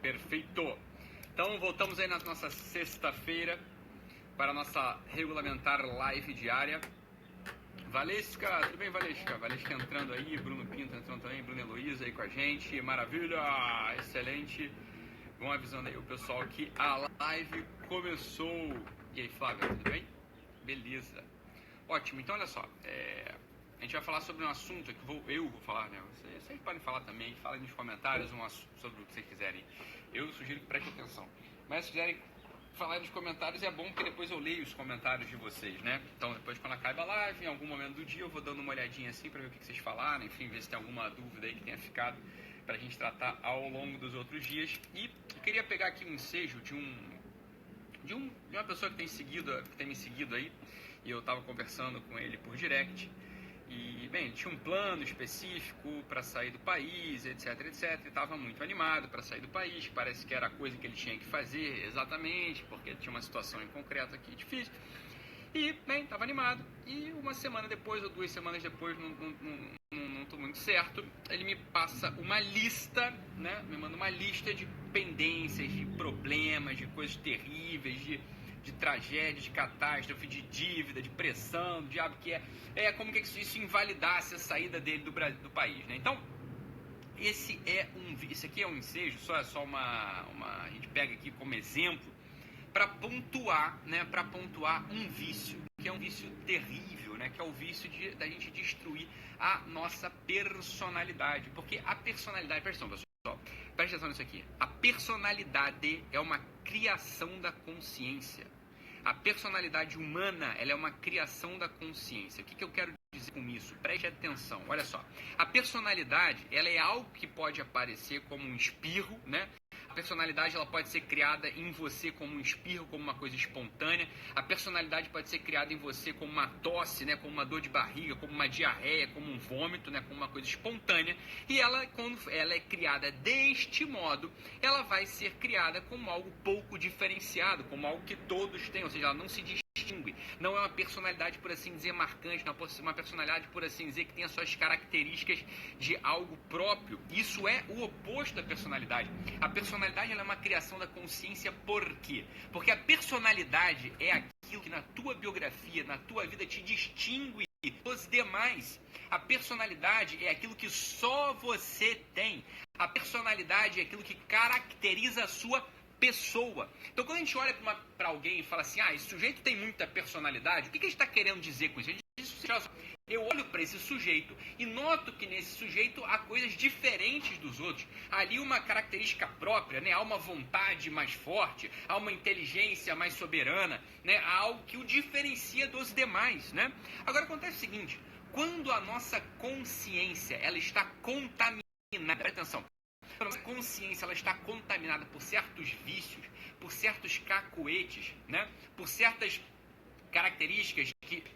Perfeito. Então voltamos aí na nossa sexta-feira para a nossa regulamentar live diária. Valesca, tudo bem, Valesca? Valesca entrando aí, Bruno Pinto entrando também, Bruno Heloísa aí com a gente, maravilha, excelente. Vão avisando aí o pessoal que a live começou. E aí, Flávia, tudo bem? Beleza. Ótimo, então olha só, a gente vai falar sobre um assunto que eu vou falar, né? Vocês podem falar também, falem nos comentários sobre o que vocês quiserem. Eu sugiro que prestem atenção. Mas se quiserem falar nos comentários é bom, porque depois eu leio os comentários de vocês, né? Então depois quando acaba a live, em algum momento do dia, eu vou dando uma olhadinha assim para ver o que vocês falaram, enfim, ver se tem alguma dúvida aí que tenha ficado para a gente tratar ao longo dos outros dias. E eu queria pegar aqui um ensejo de uma pessoa que tem me seguido aí, e eu estava conversando com ele por direct. E, bem, ele tinha um plano específico para sair do país, etc, etc. E estava muito animado para sair do país, parece que era a coisa que ele tinha que fazer exatamente, porque tinha uma situação em concreto aqui difícil. E, bem, estava animado. E uma semana depois, ou 2 semanas depois, não estou muito certo, ele me passa uma lista, né? Me manda uma lista de pendências, de problemas, de coisas terríveis, de tragédia, de catástrofe, de dívida, de pressão, do diabo que como que isso invalidasse a saída dele do país, né? Então, esse aqui é um ensejo, é só a gente pega aqui como exemplo para pontuar, né? Para pontuar um vício, que é um vício terrível, né? Que é o vício da gente destruir a nossa personalidade, porque a personalidade, presta atenção nisso aqui, a personalidade é uma criação da consciência. A personalidade humana, ela é uma criação da consciência. O que eu quero dizer com isso? Preste atenção, olha só. A personalidade, ela é algo que pode aparecer como um espirro, né? A personalidade, ela pode ser criada em você como um espirro, como uma coisa espontânea. A personalidade pode ser criada em você como uma tosse, né? Como uma dor de barriga, como uma diarreia, como um vômito, né? Como uma coisa espontânea. E ela, quando ela é criada deste modo, ela vai ser criada como algo pouco diferenciado, como algo que todos têm, ou seja, ela não se distingue. Não é uma personalidade, por assim dizer, marcante, não é uma personalidade, por assim dizer, que tem as suas características de algo próprio. Isso é o oposto da personalidade. A personalidade, ela é uma criação da consciência. Por quê? Porque a personalidade é aquilo que na tua biografia, na tua vida, te distingue dos demais. A personalidade é aquilo que só você tem. A personalidade é aquilo que caracteriza a sua pessoa. Então, quando a gente olha para alguém e fala assim, esse sujeito tem muita personalidade, o que a gente está querendo dizer com isso? A gente diz, eu olho para esse sujeito e noto que nesse sujeito há coisas diferentes dos outros. Há ali uma característica própria, né? Há uma vontade mais forte, há uma inteligência mais soberana, né? Há algo que o diferencia dos demais, né? Agora, acontece o seguinte, quando a nossa consciência ela está contaminada, presta atenção, a nossa consciência ela está contaminada por certos vícios, por certos cacoetes, né? Por certas características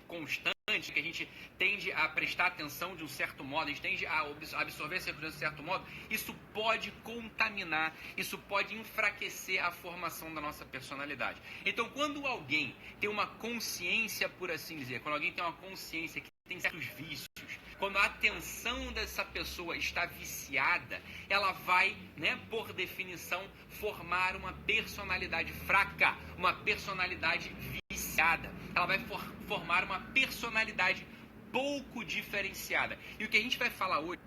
constantes que a gente tende a prestar atenção de um certo modo, a gente tende a absorver essa informação de um certo modo, isso pode contaminar, isso pode enfraquecer a formação da nossa personalidade. Então, quando alguém tem uma consciência, por assim dizer, quando alguém tem uma consciência que tem certos vícios, quando a atenção dessa pessoa está viciada, ela vai, né, por definição, formar uma personalidade fraca, uma personalidade viciada. Ela vai formar uma personalidade pouco diferenciada. E o que a gente vai falar hoje,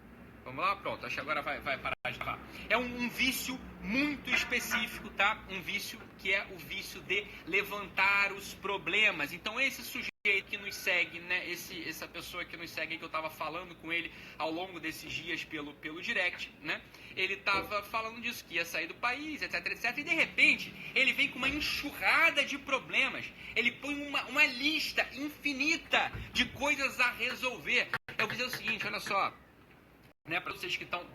vamos lá, pronto, acho que agora vai parar de falar. É um vício muito específico, tá? Um vício que é o vício de levantar os problemas. Então, esse sujeito que nos segue, né? Essa pessoa que nos segue, que eu estava falando com ele ao longo desses dias pelo direct, né? Ele estava falando disso, que ia sair do país, etc, etc. E, de repente, ele vem com uma enxurrada de problemas. Ele põe uma lista infinita de coisas a resolver. Eu vou dizer o seguinte, olha só, né, para vocês que estão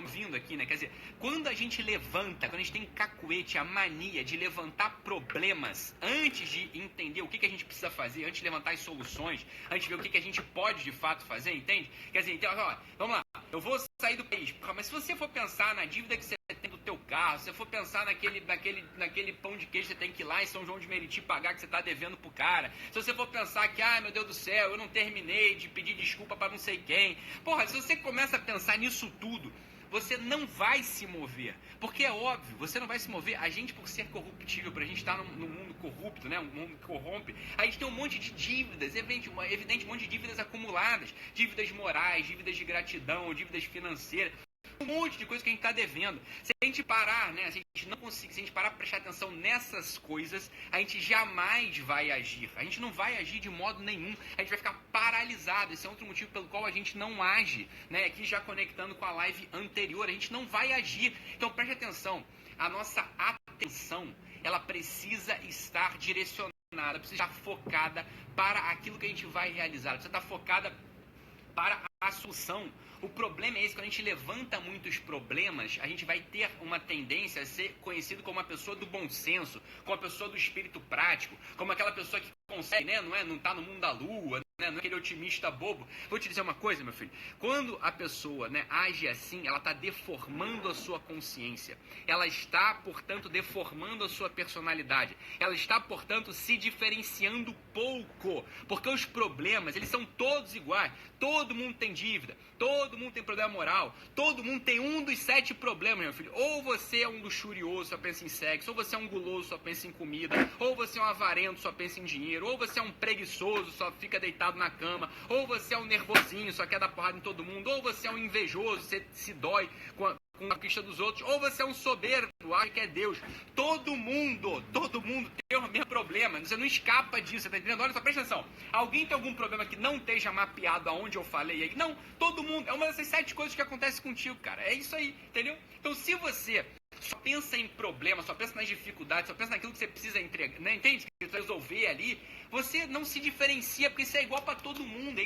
vindo aqui, né? Quer dizer, quando a gente quando a gente tem cacuete, a mania de levantar problemas antes de entender o que a gente precisa fazer, antes de levantar as soluções, antes de ver o que a gente pode de fato fazer, entende? Quer dizer, então, ó, vamos lá, eu vou sair do país, mas se você for pensar na dívida que você tem do teu carro, se você for pensar naquele pão de queijo que você tem que ir lá em São João de Meriti pagar que você está devendo pro cara, se você for pensar que, meu Deus do céu, eu não terminei de pedir desculpa para não sei quem, porra, se você começa a pensar nisso tudo, você não vai se mover. Porque é óbvio, você não vai se mover. A gente, por ser corruptível, por a gente estar num mundo corrupto, né? Um mundo que corrompe, a gente tem um monte de dívidas, evidente, um monte de dívidas acumuladas. Dívidas morais, dívidas de gratidão, dívidas financeiras. Um monte de coisa que a gente está devendo. Se a gente parar, né? Se a gente não conseguir, se a gente parar para prestar atenção nessas coisas, a gente jamais vai agir. A gente não vai agir de modo nenhum. A gente vai ficar paralisado. Esse é outro motivo pelo qual a gente não age, né? Aqui já conectando com a live anterior, a gente não vai agir. Então preste atenção. A nossa atenção, ela precisa estar direcionada, precisa estar focada para aquilo que a gente vai realizar. Precisa estar focada para a solução. O problema é esse, quando a gente levanta muitos problemas, a gente vai ter uma tendência a ser conhecido como uma pessoa do bom senso, como uma pessoa do espírito prático, como aquela pessoa que consegue, né? Não tá no mundo da lua, né? Não é aquele otimista bobo. Vou te dizer uma coisa, meu filho. Quando a pessoa, né, age assim, ela está deformando a sua consciência. Ela está, portanto, deformando a sua personalidade. Ela está, portanto, se diferenciando pouco. Porque os problemas, eles são todos iguais. Todo mundo tem dívida. Todo mundo tem problema moral. Todo mundo tem um dos 7 problemas, meu filho. Ou você é um luxurioso, só pensa em sexo. Ou você é um guloso, só pensa em comida. Ou você é um avarento, só pensa em dinheiro. Ou você é um preguiçoso, só fica deitado na cama. Ou você é um nervosinho, só quer dar porrada em todo mundo. Ou você é um invejoso, você se dói com a conquista dos outros. Ou você é um soberbo, acha que é Deus. Todo mundo tem o mesmo problema. Você não escapa disso, você tá entendendo? Olha só, presta atenção. Alguém tem algum problema que não esteja mapeado aonde eu falei aí? Não, todo mundo. É uma dessas 7 coisas que acontece contigo, cara. É isso aí, entendeu? Então, se você só pensa em problemas, só pensa nas dificuldades, só pensa naquilo que você precisa entregar, né? Entende? Que você resolver ali, você não se diferencia, porque isso é igual para todo mundo,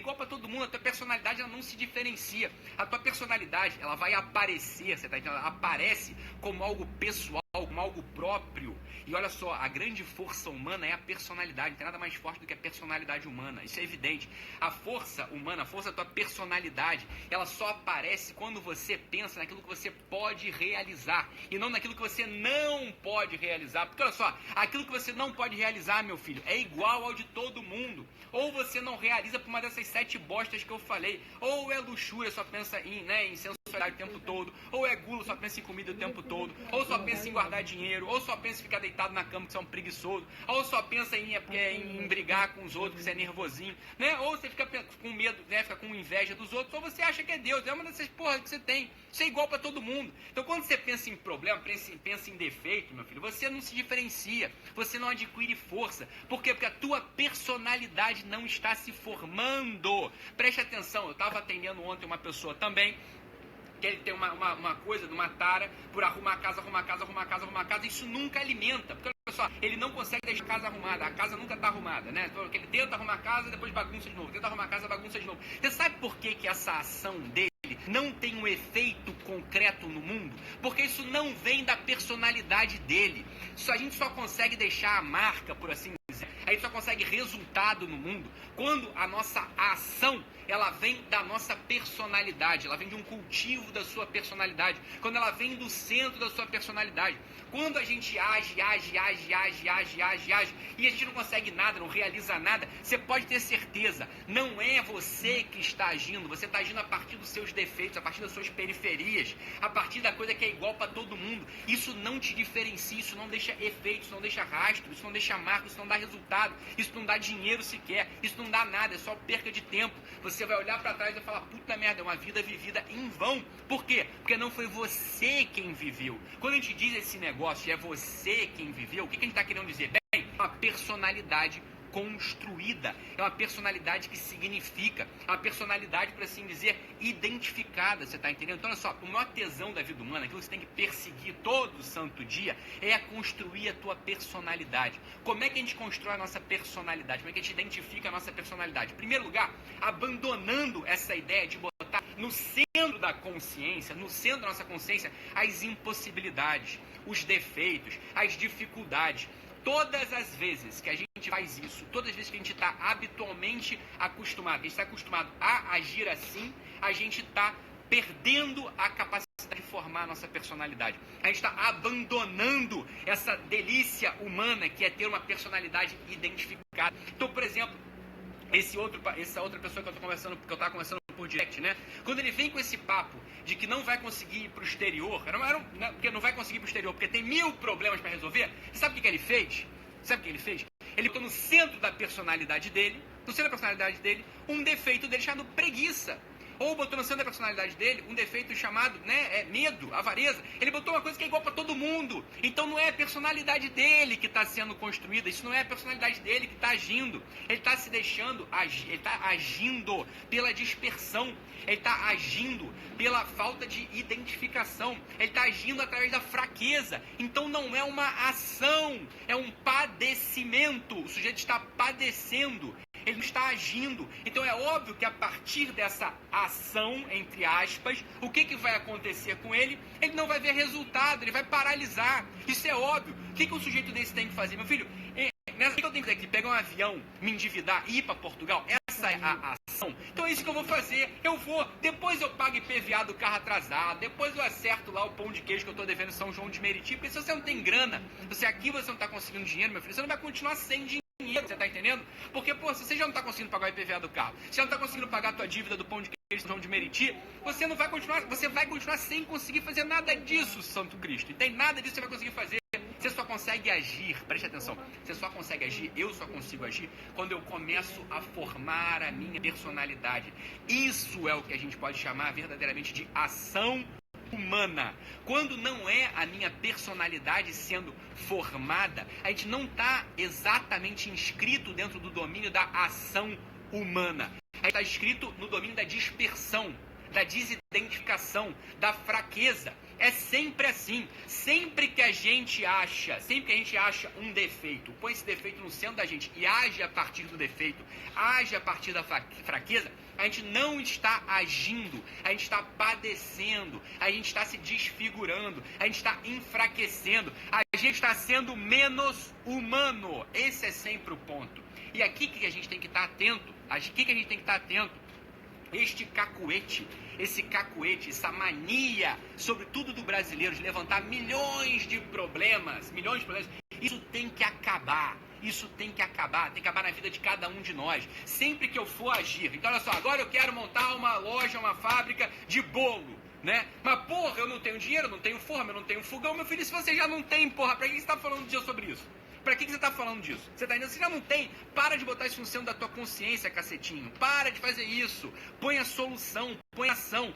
a tua personalidade ela não se diferencia. A tua personalidade, ela vai aparecer, você tá entendendo? Ela aparece como algo pessoal, como algo próprio. E olha só, a grande força humana é a personalidade, não tem nada mais forte do que a personalidade humana, isso é evidente. A força humana, a força da tua personalidade, ela só aparece quando você pensa naquilo que você pode realizar e não naquilo que você não pode realizar. Porque olha só, aquilo que você não pode realizar, meu filho, é igual ao de todo mundo. Ou você não realiza por uma dessas 7 bostas que eu falei, ou é luxúria, só pensa em, né, em sensualidade o tempo todo, ou é gula, só pensa em comida o tempo todo, ou só pensa em guardar dinheiro, ou só pensa em ficar deitado na cama que você é um preguiçoso, ou só pensa em brigar com os outros que você é nervosinho, né? Ou você fica com medo, né, fica com inveja dos outros, ou você acha que é Deus. É uma dessas porras que você tem. Isso é igual para todo mundo. Então quando você pensa em problema, pensa em defeito, meu filho, você não se diferencia, você não adquire força. Por quê? Porque a tua personalidade não está se formando. Preste atenção, eu estava atendendo ontem uma pessoa também, que ele tem uma coisa, uma tara por arrumar casa, isso nunca alimenta, porque olha só, ele não consegue deixar a casa arrumada, a casa nunca está arrumada, né? Porque ele tenta arrumar a casa, depois bagunça de novo, tenta arrumar a casa, bagunça de novo. Você sabe por que essa ação dele não tem um efeito concreto no mundo? Porque isso não vem da personalidade dele. A gente só consegue deixar a marca, por assim dizer, a gente só consegue resultado no mundo quando a nossa ação, ela vem da nossa personalidade, ela vem de um cultivo da sua personalidade, quando ela vem do centro da sua personalidade. Quando a gente age, e a gente não consegue nada, não realiza nada, você pode ter certeza, não é você que está agindo, você está agindo a partir dos seus defeitos, a partir das suas periferias, a partir da coisa que é igual para todo mundo. Isso não te diferencia, isso não deixa efeito, isso não deixa rastro, isso não deixa marca, isso não dá resultado, isso não dá dinheiro sequer, isso não dá nada, é só perca de tempo. Você vai olhar para trás e vai falar, puta merda, é uma vida vivida em vão. Por quê? Porque não foi você quem viveu. Quando a gente diz esse negócio, é você quem viveu, o que a gente está querendo dizer? Bem, é uma personalidade construída, é uma personalidade que significa, é uma personalidade, por assim dizer, identificada, você está entendendo? Então olha só, o maior tesão da vida humana, aquilo que você tem que perseguir todo santo dia, é construir a tua personalidade. Como é que a gente constrói a nossa personalidade? Como é que a gente identifica a nossa personalidade? Em primeiro lugar, abandonando essa ideia de botar no centro da consciência, no centro da nossa consciência, as impossibilidades, os defeitos, as dificuldades. Todas as vezes que a gente faz isso, todas as vezes que a gente está habitualmente acostumado, a gente está acostumado a agir assim, a gente está perdendo a capacidade de formar a nossa personalidade. A gente está abandonando essa delícia humana que é ter uma personalidade identificada. Então, por exemplo, essa outra pessoa que eu estava conversando por direct, né? Quando ele vem com esse papo de que não vai conseguir ir pro exterior, porque não vai conseguir ir pro exterior porque tem 1000 problemas para resolver, sabe o que ele fez? Sabe o que ele fez? Ele botou no centro da personalidade dele, um defeito dele chamado preguiça. Ou botou no centro da personalidade dele um defeito chamado, medo, avareza. Ele botou uma coisa que é igual para todo mundo. Então não é a personalidade dele que está sendo construída. Isso não é a personalidade dele que está agindo. Ele está se deixando agir. Ele está agindo pela dispersão. Ele está agindo pela falta de identificação. Ele está agindo através da fraqueza. Então não é uma ação, é um padecimento. O sujeito está padecendo. Ele não está agindo. Então é óbvio que a partir dessa ação, entre aspas, o que vai acontecer com ele? Ele não vai ver resultado, ele vai paralisar. Isso é óbvio. O que o sujeito desse tem que fazer? Meu filho, o que eu tenho que fazer aqui? Pegar um avião, me endividar e ir para Portugal? Essa é a ação. Então é isso que eu vou fazer. Depois eu pago IPVA do carro atrasado, depois eu acerto lá o pão de queijo que eu estou devendo em São João de Meriti, porque se você não tem grana, se aqui você não está conseguindo dinheiro, meu filho, você não vai continuar sem dinheiro. Você tá entendendo? Porque, se você já não tá conseguindo pagar o IPVA do carro, se já não tá conseguindo pagar a tua dívida do pão de queijo São João de Meriti, você vai continuar sem conseguir fazer nada disso, Santo Cristo. Entende? Nada disso você vai conseguir fazer. Você só consegue agir, preste atenção, você só consegue agir, eu só consigo agir quando eu começo a formar a minha personalidade. Isso é o que a gente pode chamar verdadeiramente de ação humana. Quando não é a minha personalidade sendo formada, a gente não está exatamente inscrito dentro do domínio da ação humana. A gente está inscrito no domínio da dispersão, da desidentificação, da fraqueza. É sempre assim. Sempre que a gente acha um defeito, põe esse defeito no centro da gente e age a partir do defeito, age a partir da fraqueza, a gente não está agindo, a gente está padecendo, a gente está se desfigurando, a gente está enfraquecendo, a gente está sendo menos humano. Esse é sempre o ponto. E aqui que a gente tem que estar atento, este cacuete, essa mania, sobretudo do brasileiro, de levantar milhões de problemas, isso tem que acabar. Tem que acabar na vida de cada um de nós. Sempre que eu for agir. Então, olha só, agora eu quero montar uma loja, uma fábrica de bolo, né? Mas, porra, eu não tenho dinheiro, eu não tenho forma, eu não tenho fogão. Meu filho, se você já não tem, porra, pra que você está falando sobre isso? Pra que você está falando disso? Você tá entendendo? Você já não tem. Para de botar isso no centro da tua consciência, cacetinho. Para de fazer isso. Põe a solução, põe a ação.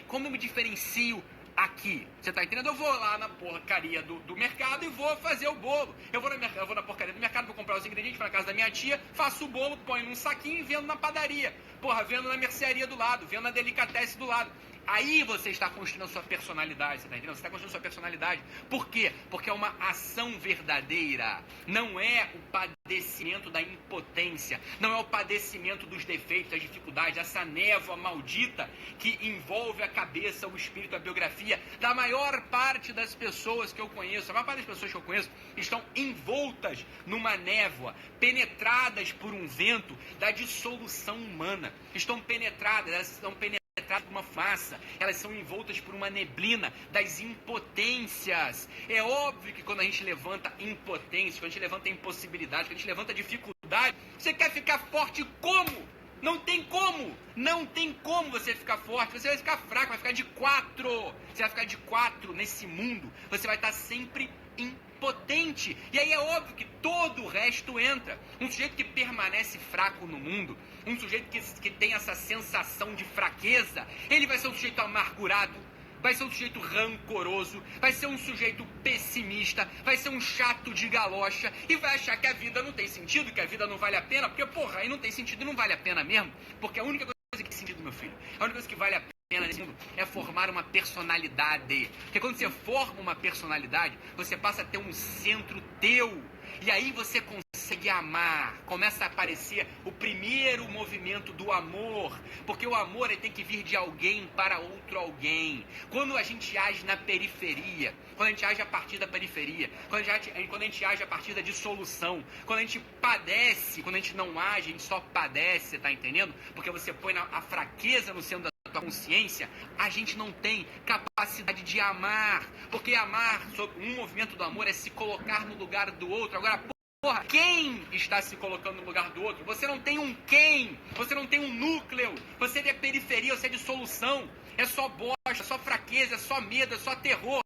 Como eu me diferencio aqui? Você tá entendendo? Eu vou lá na porcaria do mercado e vou fazer o bolo. Eu vou na porcaria do mercado, vou comprar os ingredientes para casa da minha tia, faço o bolo, ponho num saquinho e vendo na padaria. Porra, vendo na mercearia do lado, vendo na delicatesse do lado. Aí você está construindo a sua personalidade, você está entendendo? Você está construindo a sua personalidade. Por quê? Porque é uma ação verdadeira. Não é o padecimento da impotência. Não é o padecimento dos defeitos, das dificuldades, essa névoa maldita que envolve a cabeça, o espírito, a biografia da maior parte das pessoas que eu conheço. A maior parte das pessoas que eu conheço estão envoltas numa névoa, penetradas por um vento da dissolução humana. Estão penetradas por uma fumaça, elas são envoltas por uma neblina das impotências. É óbvio que quando a gente levanta impotência, quando a gente levanta impossibilidade, quando a gente levanta dificuldade, você quer ficar forte como? Não tem como você ficar forte, você vai ficar fraco, vai ficar de 4. Você vai ficar de 4 nesse mundo, você vai estar sempre impotente. E aí é óbvio que todo o resto entra. Um sujeito que permanece fraco no mundo, um sujeito que tem essa sensação de fraqueza, ele vai ser um sujeito amargurado, vai ser um sujeito rancoroso, vai ser um sujeito pessimista, vai ser um chato de galocha e vai achar que a vida não tem sentido, que a vida não vale a pena, porque, porra, aí não tem sentido e não vale a pena mesmo, porque a única coisa que tem sentido, meu filho, a única coisa que vale a pena nesse mundo é formar uma personalidade. Porque quando você forma uma personalidade, você passa a ter um centro teu. E aí você consegue amar. Começa a aparecer o primeiro movimento do amor. Porque o amor ele tem que vir de alguém para outro alguém. Quando a gente age na periferia, quando a gente age a partir da periferia, quando a gente age a partir da dissolução, quando a gente padece, quando a gente não age, a gente só padece, você tá entendendo? Porque você põe a fraqueza no centro da tua consciência, a gente não tem capacidade de amar, porque amar, um movimento do amor é se colocar no lugar do outro. Agora, Porra, quem está se colocando no lugar do outro? Você não tem um quem, você não tem um núcleo, você é de periferia, você é de solução. É só bosta, é só fraqueza, é só medo, é só terror.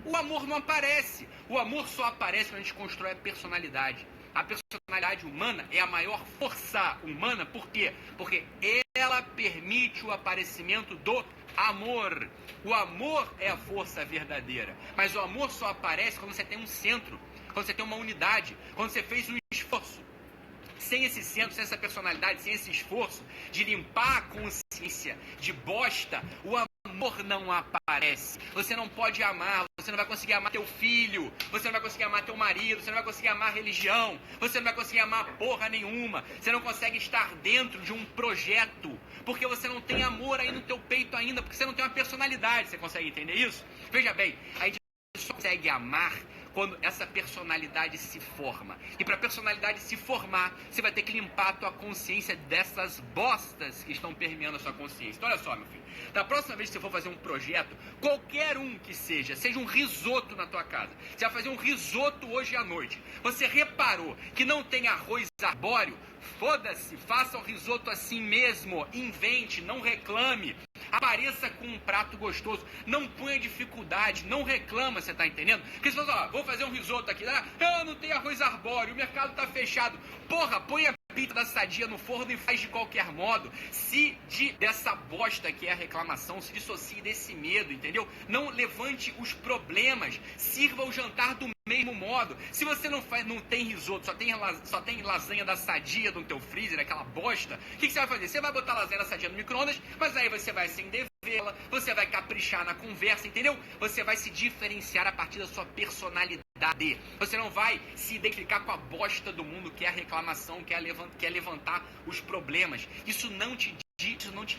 O amor não aparece. O amor só aparece quando a gente constrói a personalidade. A personalidade humana é a maior força humana. Por quê? Porque ela permite o aparecimento do amor. O amor é a força verdadeira. Mas o amor só aparece quando você tem um centro, quando você tem uma unidade, quando você fez um esforço. Sem esse centro, sem essa personalidade, sem esse esforço de limpar a consciência de bosta, o amor não aparece. Você não pode amar, você não vai conseguir amar teu filho, você não vai conseguir amar teu marido, você não vai conseguir amar religião, você não vai conseguir amar porra nenhuma, você não consegue estar dentro de um projeto, porque você não tem amor aí no teu peito ainda, porque você não tem uma personalidade. Você consegue entender isso? Veja bem, a gente só consegue amar quando essa personalidade se forma. E para a personalidade se formar, você vai ter que limpar a tua consciência dessas bostas que estão permeando a sua consciência. Então olha só, meu filho, da próxima vez que você for fazer um projeto, qualquer um que seja um risoto na tua casa, você vai fazer um risoto hoje à noite, você reparou que não tem arroz arbóreo? Foda-se, faça o risoto assim mesmo, invente, não reclame, apareça com um prato gostoso, não ponha dificuldade, não reclama, você tá entendendo? Porque se você fala, vou fazer um risoto aqui, não tem arroz arbóreo, o mercado tá fechado, porra, põe a pizza da Sadia no forno e faz de qualquer modo, dessa bosta que é a reclamação, se dissocie desse medo, entendeu? Não levante os problemas, sirva o jantar do mesmo modo. Se você não tem risoto, só tem lasanha da Sadia no teu freezer, aquela bosta, o que você vai fazer? Você vai botar lasanha da Sadia no micro-ondas, mas aí você vai acender vela, você vai caprichar na conversa, entendeu? Você vai se diferenciar a partir da sua personalidade. Você não vai se identificar com a bosta do mundo, que é a reclamação, que é levantar os problemas. Isso não te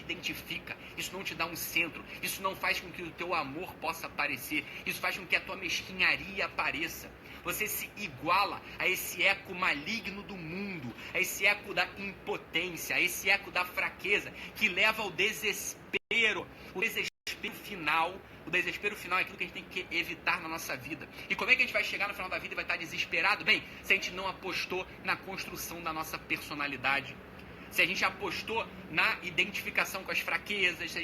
identifica, isso não te dá um centro, isso não faz com que o teu amor possa aparecer, isso faz com que a tua mesquinharia apareça. Você se iguala a esse eco maligno do mundo, a esse eco da impotência, a esse eco da fraqueza, que leva ao desespero. O desespero final é aquilo que a gente tem que evitar na nossa vida. E como é que a gente vai chegar no final da vida e vai estar desesperado? Bem, se a gente não apostou na construção da nossa personalidade, se a gente apostou na identificação com as fraquezas, se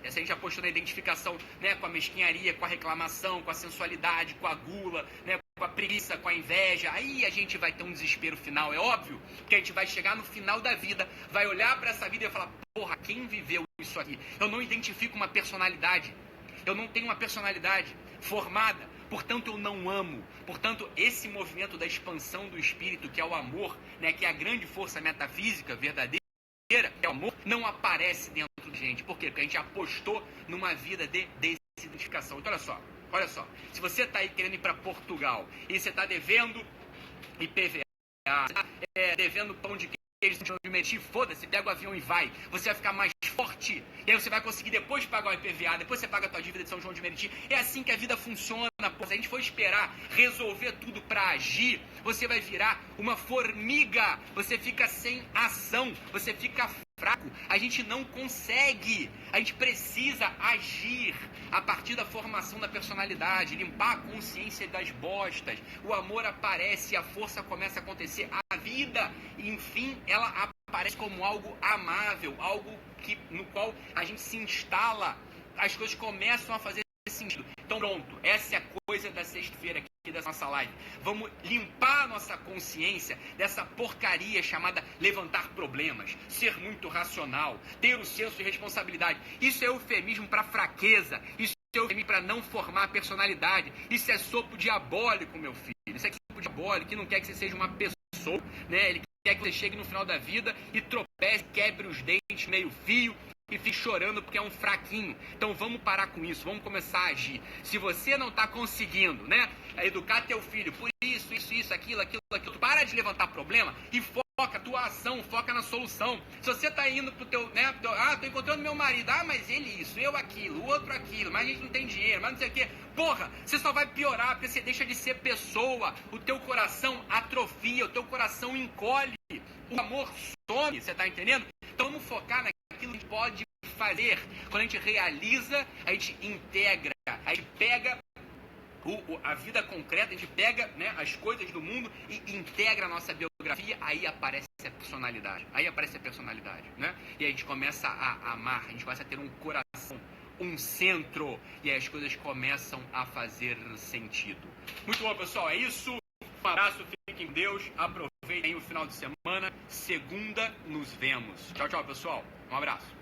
a gente apostou na identificação, né, com a mesquinharia, com a reclamação, com a sensualidade, com a gula, né, com a preguiça, com a inveja, aí a gente vai ter um desespero final, é óbvio, que a gente vai chegar no final da vida, vai olhar para essa vida e falar, porra, quem viveu isso aqui? Eu não identifico uma personalidade, eu não tenho uma personalidade formada, portanto eu não amo. Portanto, esse movimento da expansão do espírito, que é o amor, né, que é a grande força metafísica verdadeira, que é o amor, não aparece dentro de gente. Por quê? Porque a gente apostou numa vida de desidentificação. Então olha só, se você está aí querendo ir para Portugal e você está devendo IPVA, você está devendo pão de queijo, foda-se, pega o avião e vai. Você vai ficar mais forte, e aí você vai conseguir depois pagar o IPVA, depois você paga a tua dívida de São João de Meriti. É assim que a vida funciona, pô. Se a gente for esperar resolver tudo pra agir, você vai virar uma formiga, você fica sem ação, você fica fraco, a gente não consegue, a gente precisa agir a partir da formação da personalidade, limpar a consciência das bostas, o amor aparece, a força começa a acontecer, a vida, enfim, ela aparece como algo amável, algo no qual a gente se instala, as coisas começam a fazer sentido. Então pronto, essa é a coisa da sexta-feira aqui dessa nossa live. Vamos limpar a nossa consciência dessa porcaria chamada levantar problemas, ser muito racional, ter o senso de responsabilidade. Isso é eufemismo para fraqueza, isso é eufemismo para não formar personalidade, isso é sopro diabólico, meu filho. Isso é sopro diabólico, que não quer que você seja uma pessoa, né? Ele quer que você chegue no final da vida e tropece, quebre os dentes meio fio e fique chorando porque é um fraquinho. Então vamos parar com isso, vamos começar a agir. Se você não está conseguindo, né, educar teu filho por isso, aquilo, para de levantar problema e foca a tua ação, foca na solução. Se você está indo pro teu, né, tô encontrando meu marido, mas ele isso, eu aquilo, o outro aquilo, mas a gente não tem dinheiro, mas não sei o quê. Porra, você só vai piorar porque você deixa de ser pessoa, o teu coração atrofia, o teu coração encolhe, o amor some, você tá entendendo? Então vamos focar naquilo que a gente pode fazer. Quando a gente realiza, a gente integra, a gente pega a vida concreta, a gente pega, né, as coisas do mundo e integra a nossa biografia, aí aparece a personalidade. Né? E aí a gente começa a amar, a gente começa a ter um coração, um centro, e aí as coisas começam a fazer sentido. Muito bom, pessoal, é isso. Um abraço, fiquem com Deus, aproveitem o final de semana. Segunda, nos vemos. Tchau, tchau, pessoal. Um abraço.